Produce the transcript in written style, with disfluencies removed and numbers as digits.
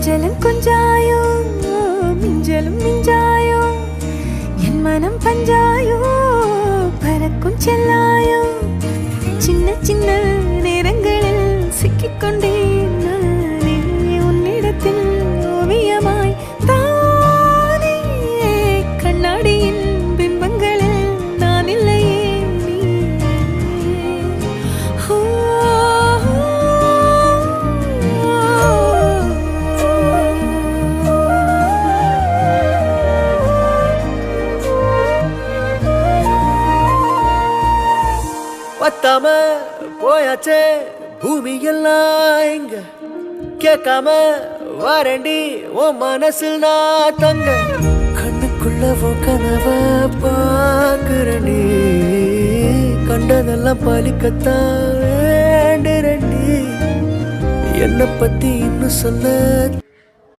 கொஞ்சலும் கொஞ்சாயோ மிஞ்சலும் மிஞ்சாயோ என் மனம் பஞ்சாயோ பறக்கும் செல்லாயோ சின்ன சின்ன நேரங்களில் சிக்கிக்கொண்டேன் நானே உன்னிடத்தில் ஓவியமாய் தானே கண்ணாடியின் பிம்பங்களில் நான் இல்லையே பத்தாம போயாச்சே பூமி எல்லாம் இங்க கேட்காம வாரண்டி உன் மனசில் நான் தங்க கண்ணுக்குள்ள உன் கனவ பாக்குறண்டி கண்டதெல்லாம் பலிக்கத்தான் வேண்டுறண்டி என்னை பத்தி இன்னும் சொல்ல